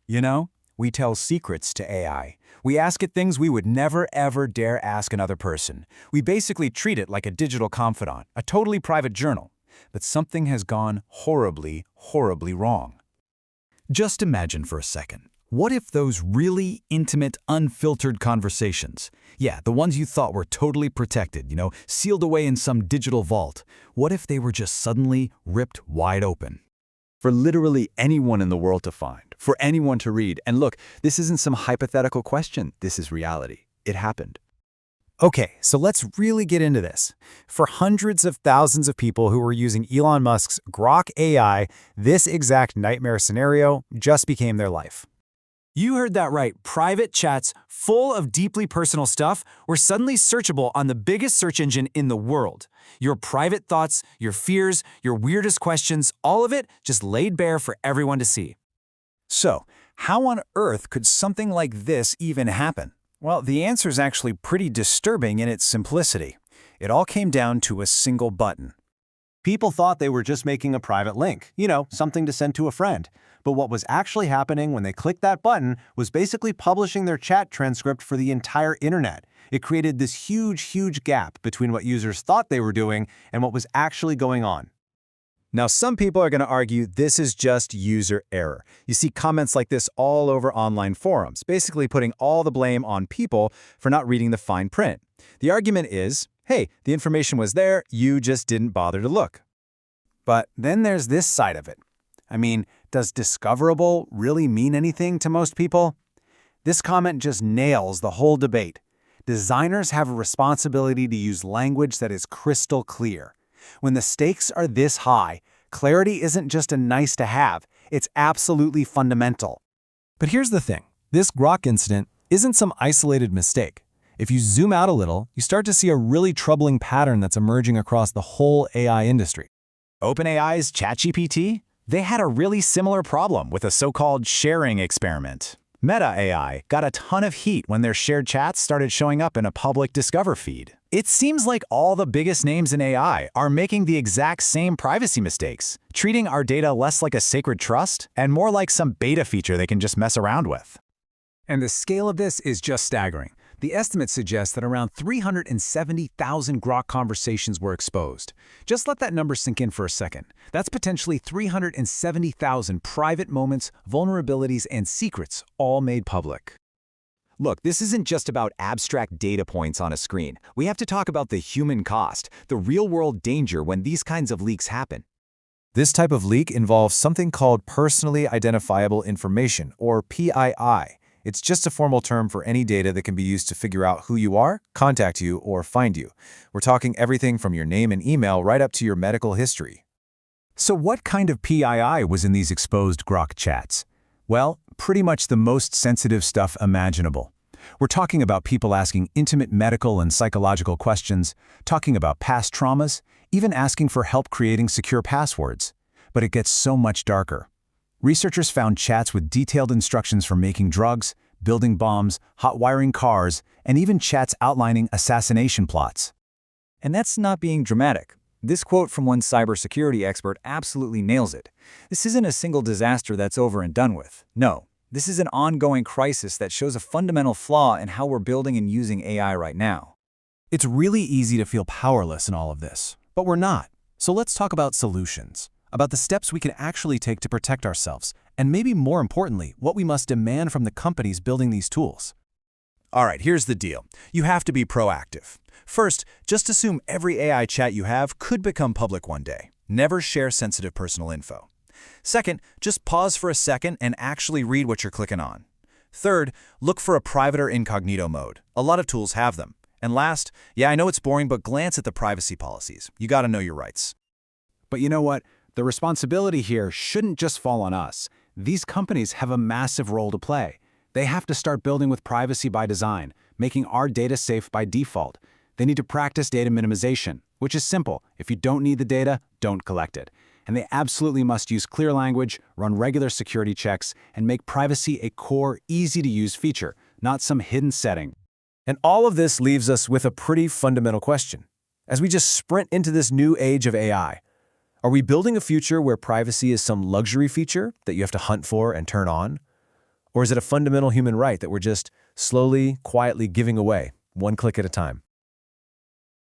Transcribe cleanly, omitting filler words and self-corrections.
You know, we tell secrets to AI. We ask it things we would never ever dare ask another person. We basically treat it like a digital confidant, a totally private journal. But something has gone horribly, horribly wrong. Just imagine for a second. What if those really intimate, unfiltered conversations, yeah, the ones you thought were totally protected, sealed away in some digital vault, what if they were just suddenly ripped wide open? For literally anyone in the world to find, for anyone to read. And look, this isn't some hypothetical question, this is reality. It happened. Okay, so let's really get into this. For hundreds of thousands of people who were using Elon Musk's Grok AI, this exact nightmare scenario just became their life. You heard that right. Private chats full of deeply personal stuff were suddenly searchable on the biggest search engine in the world. Your private thoughts, your fears, your weirdest questions, all of it just laid bare for everyone to see. So, how on earth could something like this even happen? Well, the answer is actually pretty disturbing in its simplicity. It all came down to a single button. People thought they were just making a private link, something to send to a friend. But what was actually happening when they clicked that button was basically publishing their chat transcript for the entire internet. It created this huge gap between what users thought they were doing and what was actually going on. Now, some people are going to argue this is just user error. You see comments like this all over online forums, basically putting all the blame on people for not reading the fine print. The argument is, hey, the information was there, you just didn't bother to look. But then there's this side of it. I mean, does discoverable really mean anything to most people? This comment just nails the whole debate. Designers have a responsibility to use language that is crystal clear. When the stakes are this high, clarity isn't just a nice to have, it's absolutely fundamental. But here's the thing. This Grok incident isn't some isolated mistake. If you zoom out a little, you start to see a really troubling pattern that's emerging across the whole AI industry. OpenAI's ChatGPT? They had a really similar problem with a so-called sharing experiment. Meta AI got a ton of heat when their shared chats started showing up in a public Discover feed. It seems like all the biggest names in AI are making the exact same privacy mistakes, treating our data less like a sacred trust and more like some beta feature they can just mess around with. And the scale of this is just staggering. The estimates suggest that around 370,000 Grok conversations were exposed. Just let that number sink in for a second. That's potentially 370,000 private moments, vulnerabilities, and secrets all made public. Look, this isn't just about abstract data points on a screen. We have to talk about the human cost, the real-world danger when these kinds of leaks happen. This type of leak involves something called personally identifiable information, or PII. It's just a formal term for any data that can be used to figure out who you are, contact you, or find you. We're talking everything from your name and email right up to your medical history. So what kind of PII was in these exposed Grok chats? Well, pretty much the most sensitive stuff imaginable. We're talking about people asking intimate medical and psychological questions, talking about past traumas, even asking for help creating secure passwords. But it gets so much darker. Researchers found chats with detailed instructions for making drugs, building bombs, hot wiring cars, and even chats outlining assassination plots. And that's not being dramatic. This quote from one cybersecurity expert absolutely nails it. This isn't a single disaster that's over and done with. No, this is an ongoing crisis that shows a fundamental flaw in how we're building and using AI right now. It's really easy to feel powerless in all of this, but we're not. So let's talk about solutions. About the steps we can actually take to protect ourselves, and maybe more importantly, what we must demand from the companies building these tools. All right, here's the deal. You have to be proactive. First, just assume every AI chat you have could become public one day. Never share sensitive personal info. Second, just pause for a second and actually read what you're clicking on. Third, look for a private or incognito mode. A lot of tools have them. And last, yeah, I know it's boring, but glance at the privacy policies. You gotta know your rights. But you know what? The responsibility here shouldn't just fall on us. These companies have a massive role to play. They have to start building with privacy by design, making our data safe by default. They need to practice data minimization, which is simple. If you don't need the data, don't collect it. And they absolutely must use clear language, run regular security checks, and make privacy a core, easy-to-use feature, not some hidden setting. And all of this leaves us with a pretty fundamental question. As we just sprint into this new age of AI, are we building a future where privacy is some luxury feature that you have to hunt for and turn on? Or is it a fundamental human right that we're just slowly, quietly giving away, one click at a time?